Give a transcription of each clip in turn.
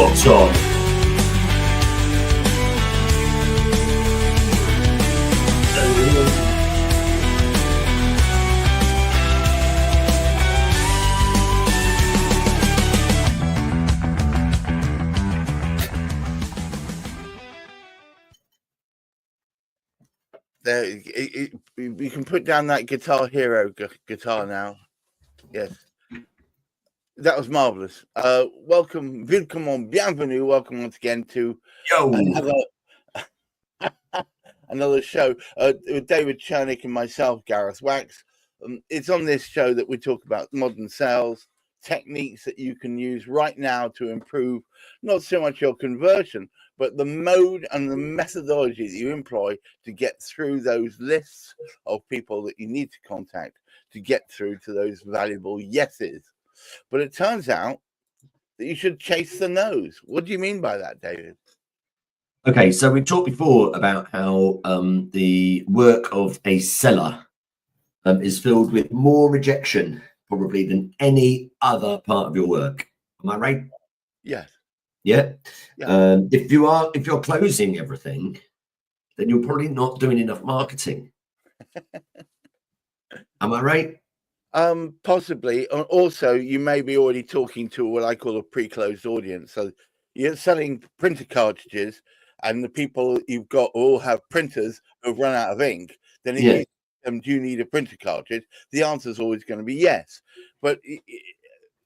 What's on? There, you can put down that Guitar Hero guitar now. Yes, that was marvelous. Welcome, bienvenue. Welcome once again to another show with David Chernick and myself, Gareth Wax. It's on this show that we talk about modern sales techniques that you can use right now to improve not so much your conversion, but the mode and the methodology that you employ to get through those lists of people that you need to contact to get through to those valuable yeses. But it turns out that you should chase the no's. What do you mean by that, David? Okay, so we talked before about how the work of a seller is filled with more rejection probably than any other part of your work. Am I right? Yes. Yeah. If you're closing everything, then you're probably not doing enough marketing. Am I right? Possibly. Also, you may be already talking to what I call a pre-closed audience. So you're selling printer cartridges, and the people you've got all have printers who've run out of ink. Then if you do you need a printer cartridge? The answer is always going to be yes. But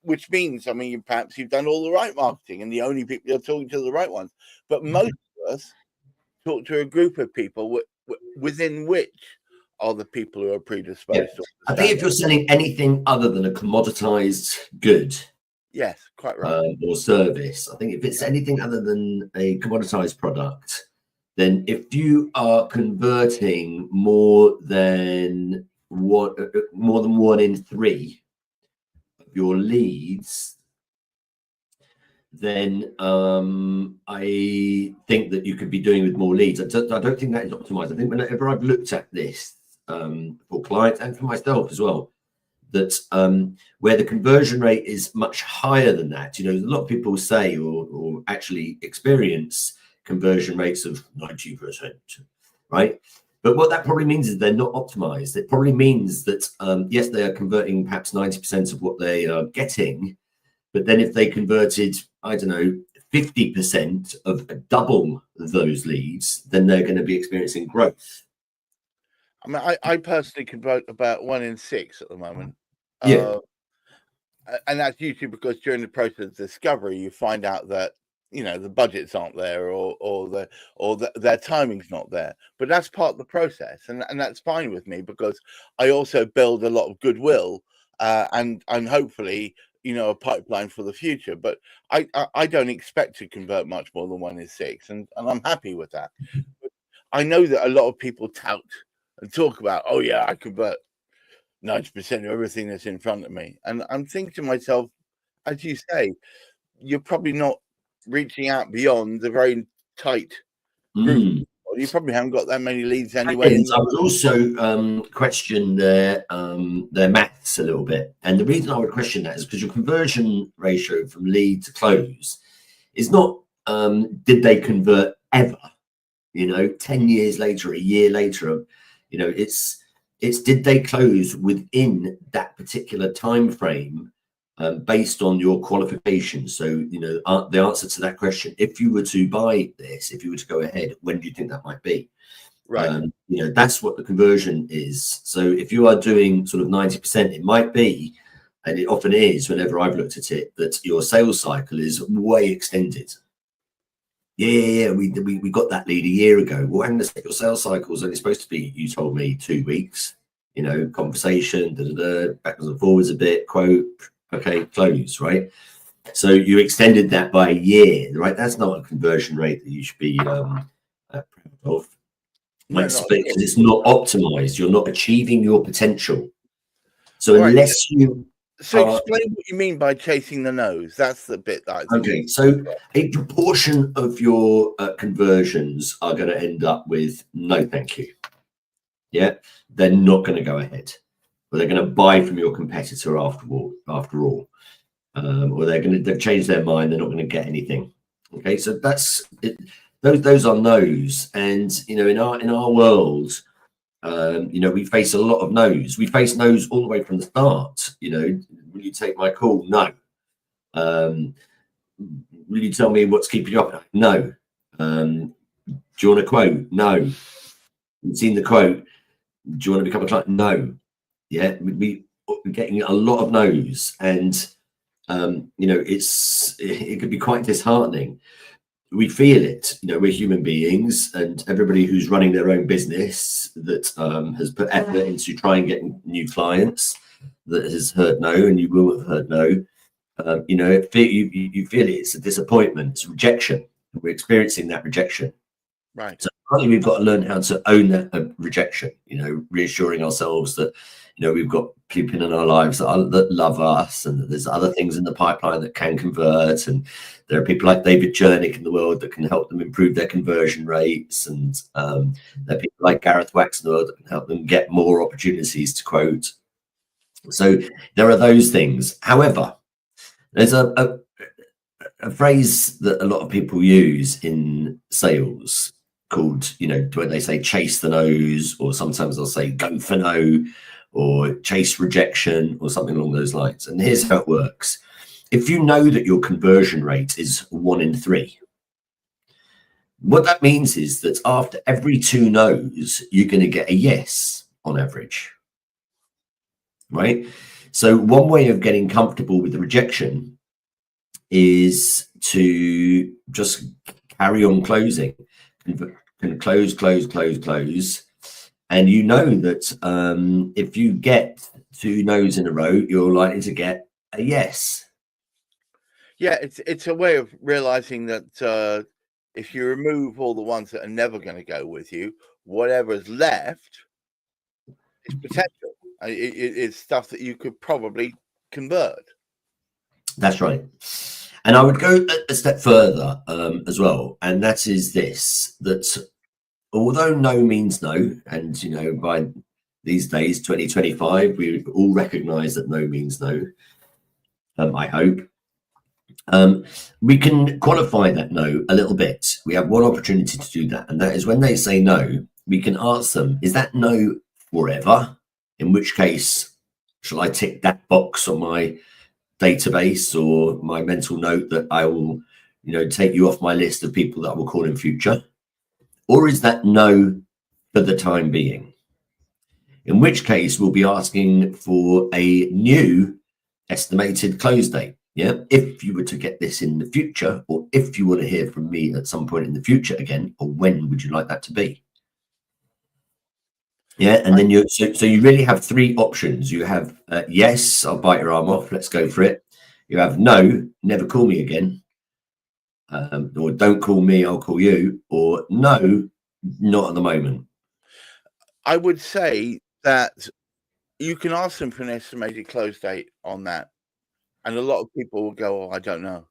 which means, I mean, perhaps you've done all the right marketing, and the only people you're talking to are the right ones. But most of us talk to a group of people within which are the people who are predisposed. Yeah. I think if you're selling anything other than a commoditized good, yes, quite right, or service, I think if it's anything other than a commoditized product, then if you are converting more than 1 in 3 of your leads, then I think that you could be doing with more leads. I don't think that is optimized. I think whenever I've looked at this for clients and for myself as well, that where the conversion rate is much higher than that, you know, a lot of people say or actually experience conversion rates of 90%, right? But what that probably means is they're not optimized. It probably means that yes, they are converting perhaps 90% of what they are getting, but then if they converted, I don't know, 50% of double those leads, then they're going to be experiencing growth. I mean, I personally convert about 1 in 6 at the moment. Yeah. And that's usually because during the process of discovery, you find out that, you know, the budgets aren't there or their timing's not there. But that's part of the process, and that's fine with me, because I also build a lot of goodwill and hopefully, you know, a pipeline for the future. But I don't expect to convert much more than 1 in 6, and I'm happy with that. But I know that a lot of people tout and talk about, oh yeah, I convert 90% of everything that's in front of me. And I'm thinking to myself, as you say, you're probably not reaching out beyond the very tight group. You probably haven't got that many leads anyway. I would also question their maths a little bit. And the reason I would question that is because your conversion ratio from lead to close is not did they convert ever, you know, 10 years later, a year later, you know, it's did they close within that particular time frame based on your qualifications. So, you know, the answer to that question, if you were to buy this, if you were to go ahead, when do you think that might be? Right. You know, that's what the conversion is. So if you are doing sort of 90%, it might be, and it often is whenever I've looked at it, that your sales cycle is way extended. Yeah, we got that lead a year ago. Well, hang on a sec, your sales cycle is only supposed to be, you told me, 2 weeks, you know, conversation, backwards and forwards a bit, quote, okay, close, right? So you extended that by a year, right? That's not a conversion rate that you should be proud of. Because it's not optimized. You're not achieving your potential. So unless you... So explain what you mean by chasing the nose. That's the bit that I think. Okay, so a proportion of your conversions are going to end up with no thank you. Yeah, they're not going to go ahead. Or they're going to buy from your competitor after all. Or they've changed their mind, they're not going to get anything. Okay, so that's it. Those are no's, and in our world, we face a lot of no's. We face no's all the way from the start. Will you take my call? No. Will you tell me what's keeping you up? No. Do you want a quote? No. You've seen the quote. Do you want to become a client? No. Yeah, we're getting a lot of no's, and it could be quite disheartening. We feel it. We're human beings, and everybody who's running their own business that has put effort into trying getting new clients, that has heard no, and you will have heard no. You feel it. It's a disappointment. It's rejection. We're experiencing that rejection. Right. So partly we've got to learn how to own that rejection. Reassuring ourselves that we've got people in our lives that love us, and that there's other things in the pipeline that can convert, and there are people like David Chernick in the world that can help them improve their conversion rates, and there are people like Gareth Wax in the world that can help them get more opportunities to quote. So there are those things. However, there's a phrase that a lot of people use in sales called, when they say chase the no's, or sometimes they'll say go for no, or chase rejection, or something along those lines. And here's how it works. If you know that your conversion rate is 1 in 3, what that means is that after every 2 no's, you're going to get a yes on average, right? So one way of getting comfortable with the rejection is to just carry on closing. Can close, and that if you get 2 no's in a row, you're likely to get a yes. Yeah, it's a way of realizing that if you remove all the ones that are never going to go with you, whatever's left is potential. It's stuff that you could probably convert. That's right. And I would go a step further as well, and that is this: that although no means no, and by these days, 2025, we all recognise that no means no. I hope we can qualify that no a little bit. We have one opportunity to do that, and that is when they say no, we can ask them, is that no forever? In which case, shall I tick that box on my database or my mental note that I will, take you off my list of people that I will call in future? Or is that no for the time being? In which case, we'll be asking for a new estimated close date. Yeah, if you were to get this in the future, or if you want to hear from me at some point in the future again, or when would you like that to be? Yeah, and then so you really have 3 options. You have yes, I'll bite your arm off, let's go for it. You have no, never call me again, or don't call me, I'll call you, or no, not at the moment. I would say that you can ask them for an estimated close date on that, and a lot of people will go, "Oh, I don't know."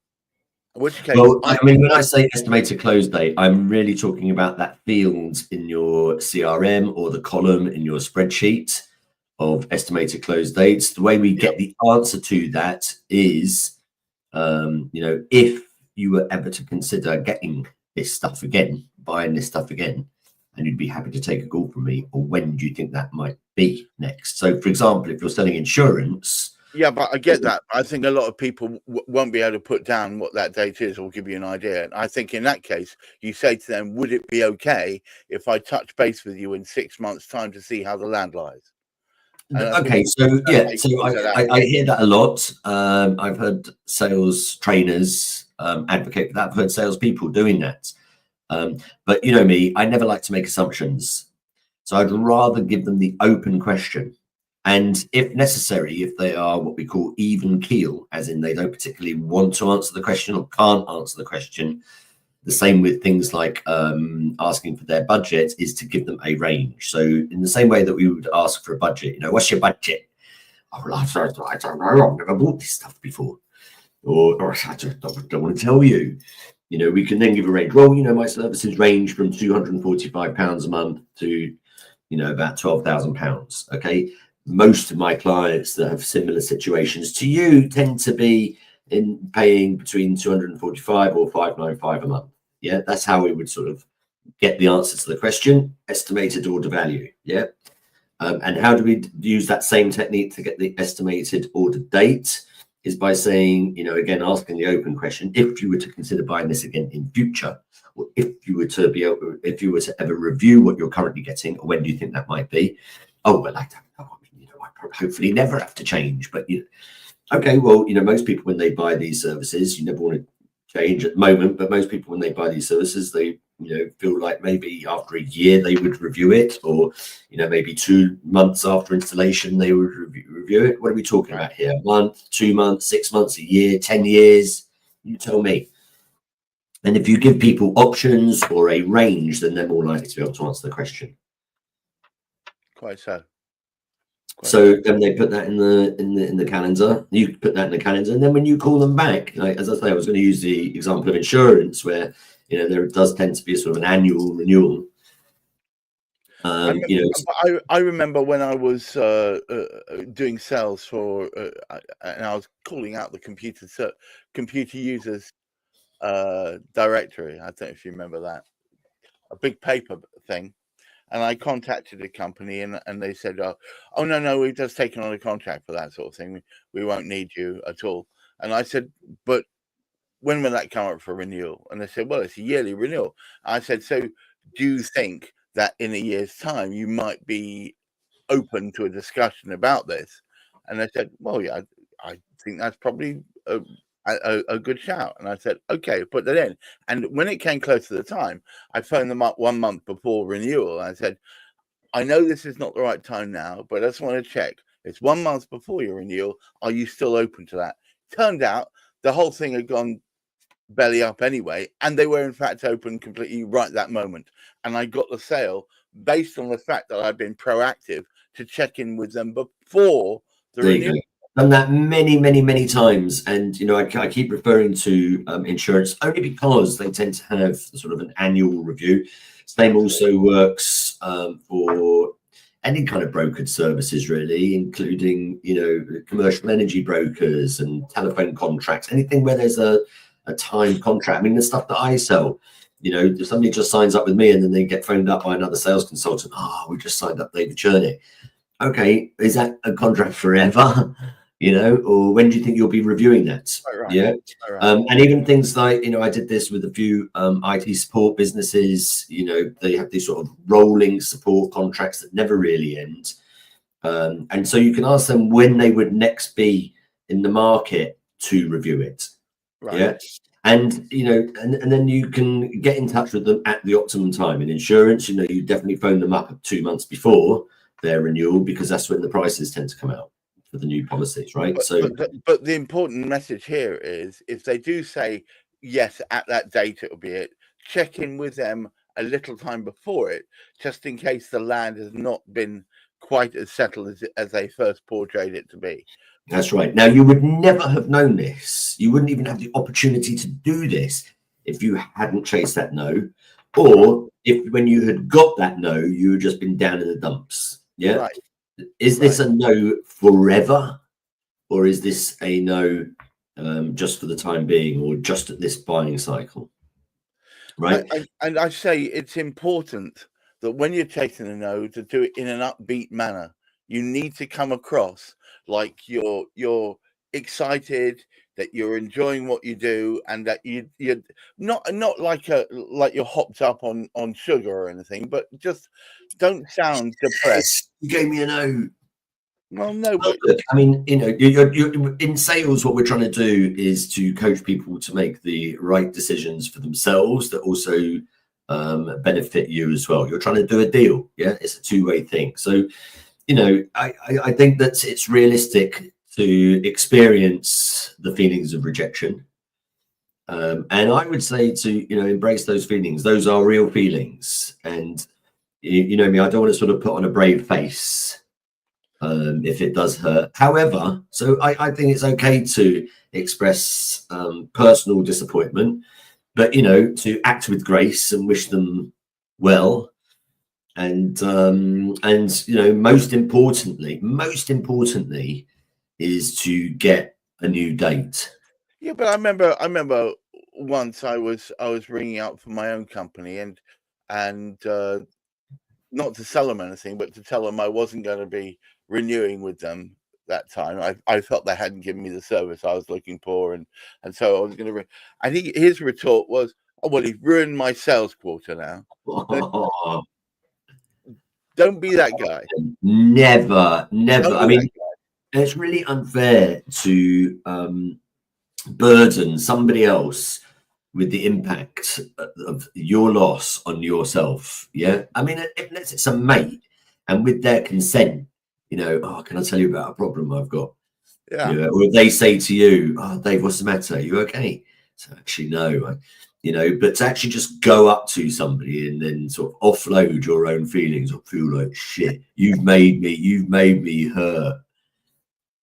In which case, well, when I say estimated close date, I'm really talking about that field in your CRM or the column in your spreadsheet of estimated close dates. The way we get the answer to that is, if you were ever to consider getting this stuff again, buying this stuff again, and you'd be happy to take a call from me, or when do you think that might be next? So, for example, if you're selling insurance. Yeah, but I get that. I think a lot of people won't be able to put down what that date is or give you an idea. And I think in that case, you say to them, would it be okay if I touch base with you in 6 months' time to see how the land lies? Okay, so I hear that a lot. I've heard sales trainers advocate for that. I've heard salespeople doing that. But you know me, I never like to make assumptions. So I'd rather give them the open question. And if necessary, if they are what we call even keel, as in they don't particularly want to answer the question or can't answer the question, the same with things like asking for their budget, is to give them a range. So in the same way that we would ask for a budget, what's your budget? Oh, well, I don't know. I've never bought this stuff before. Or I just don't want to tell you. We can then give a range. Well, my services range from £245 a month to, about £12,000. Okay. Most of my clients that have similar situations to you tend to be in paying between 245 or 595 a month. Yeah, that's how we would sort of get the answer to the question, estimated order value. Yeah. And how do we use that same technique to get the estimated order date? Is by saying, again, asking the open question, if you were to consider buying this again in future, or if you were to ever review what you're currently getting, or when do you think that might be? Oh, well, I hopefully never have to change. But okay, well, most people when they buy these services, you never want to change at the moment, but most people when they buy these services, they feel like maybe after a year they would review it, or maybe 2 months after installation they would review it. What are we talking about here? 1 month, 2 months, 6 months, a year, 10 years? You tell me. And if you give people options or a range, then they're more likely to be able to answer the question. Quite so. So then they put that in the calendar. You put that in the calendar, and then when you call them back, as I say, I was going to use the example of insurance, where there does tend to be a sort of an annual renewal. I remember when I was doing sales for, and I was calling out the computer users directory. I don't know if you remember that, a big paper thing. And I contacted the company, and they said, "Oh no, we've just taken on a contract for that sort of thing. We won't need you at all." And I said, "But when will that come up for renewal?" And they said, "Well, it's a yearly renewal." I said, "So do you think that in a year's time you might be open to a discussion about this?" And they said, "Well, yeah, I think that's probably a good shout." And I said, "Okay, put that in." And when it came close to the time, I phoned them up 1 month before renewal. And I said, "I know this is not the right time now, but I just want to check. It's 1 month before your renewal. Are you still open to that?" Turned out the whole thing had gone belly up anyway, and they were in fact open completely right that moment. And I got the sale based on the fact that I've been proactive to check in with them before the renewal. Done that many times, and I keep referring to insurance only because they tend to have sort of an annual review. Same also works for any kind of brokered services, really, including commercial energy brokers and telephone contracts, anything where there's a time contract. I mean, the stuff that I sell, if somebody just signs up with me and then they get phoned up by another sales consultant, we just signed up David Cherney. Okay, is that a contract forever? Or when do you think you'll be reviewing that? Right. Yeah. Right. And even things like, I did this with a few IT support businesses. They have these sort of rolling support contracts that never really end. And so you can ask them when they would next be in the market to review it. Right. Yeah. And and then you can get in touch with them at the optimum time. In insurance, you definitely phone them up 2 months before their renewal, because that's when the prices tend to come out for the new policies, right? But the important message here is, if they do say yes at that date, it'll be it. Check in with them a little time before it, just in case the land has not been quite as settled as they first portrayed it to be. That's right. Now, you would never have known this. You wouldn't even have the opportunity to do this if you hadn't chased that no, or if when you had got that no, you had just been down in the dumps. Yeah. Right. Is this a no forever, or is this a no just for the time being, or just at this buying cycle? Right. And I say it's important that when you're chasing a no, to do it in an upbeat manner. You need to come across like you're excited, that you're enjoying what you do, and that you're not like you're hopped up on sugar or anything, but just don't sound depressed. You gave me a no. Well, no, but look, I mean, you're in sales. What we're trying to do is to coach people to make the right decisions for themselves that also benefit you as well. You're trying to do a deal. Yeah, it's a two-way thing. So, I think that it's realistic to experience the feelings of rejection. And I would say to, embrace those feelings. Those are real feelings. And, me, I don't want to sort of put on a brave face if it does hurt. However, so I think it's okay to express personal disappointment, but, to act with grace and wish them well. And most importantly is to get a new date. Yeah, but I remember once I was ringing out for my own company and not to sell them anything, but to tell them I wasn't going to be renewing with them that time. I felt they hadn't given me the service I was looking for, and so I was going to. And his retort was, "Oh well, he's ruined my sales quarter now." Don't be that guy. Never, never. Don't I be that mean, it's really unfair to burden somebody else with the impact of your loss on yourself. Yeah, I mean, unless it's a mate and with their consent, oh, can I tell you about a problem I've got? guy. Yeah. Or they say to you, "Oh, Dave, what's the matter? Are you okay?" So actually, no, but to actually just go up to somebody and then sort of offload your own feelings, or feel like shit. You've made me hurt.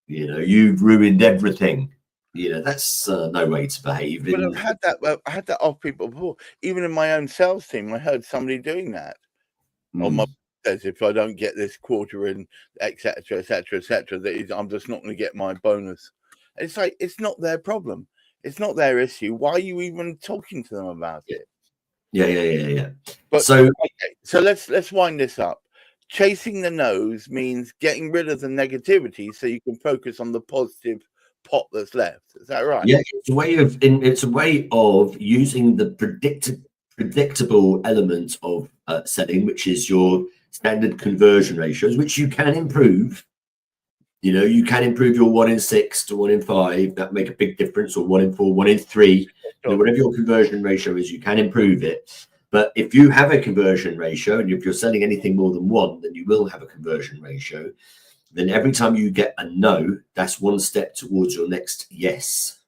You've ruined everything. That's no way to behave. But I had that off people before. Even in my own sales team, I heard somebody doing that. Or my says if I don't get this quarter in, etc., etc., etc., I'm just not going to get my bonus. It's like it's not their problem. It's not their issue. Why are you even talking to them about it? Yeah. But So okay, so let's wind this up. Chasing the nose means getting rid of the negativity so you can focus on the positive pot that's left. Is that right? yeah, it's a way of using the predictable element of selling, which is your standard conversion ratios, which you can improve. You can improve your 1 in 6 to 1 in 5. That make a big difference, or 1 in 4, 1 in 3. Whatever your conversion ratio is, you can improve it. But if you have a conversion ratio, and if you're selling anything more than 1, then you will have a conversion ratio. Then every time you get a no, that's one step towards your next yes.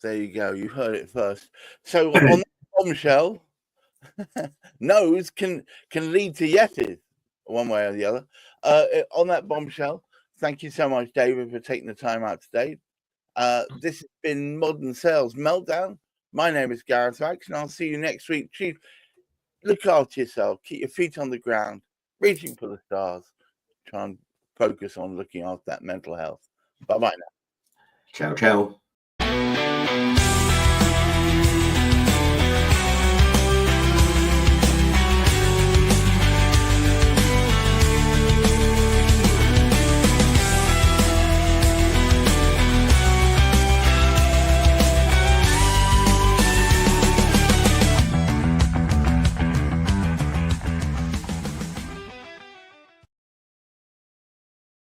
There you go. You heard it first. So on that bombshell, no's can lead to yeses, one way or the other. On that bombshell, thank you so much, David, for taking the time out today. This has been Modern Sales Meltdown. My name is Gareth Vax, and I'll see you next week. Chief, look after yourself. Keep your feet on the ground, reaching for the stars. Try and focus on looking after that mental health. Bye-bye now. Ciao, ciao.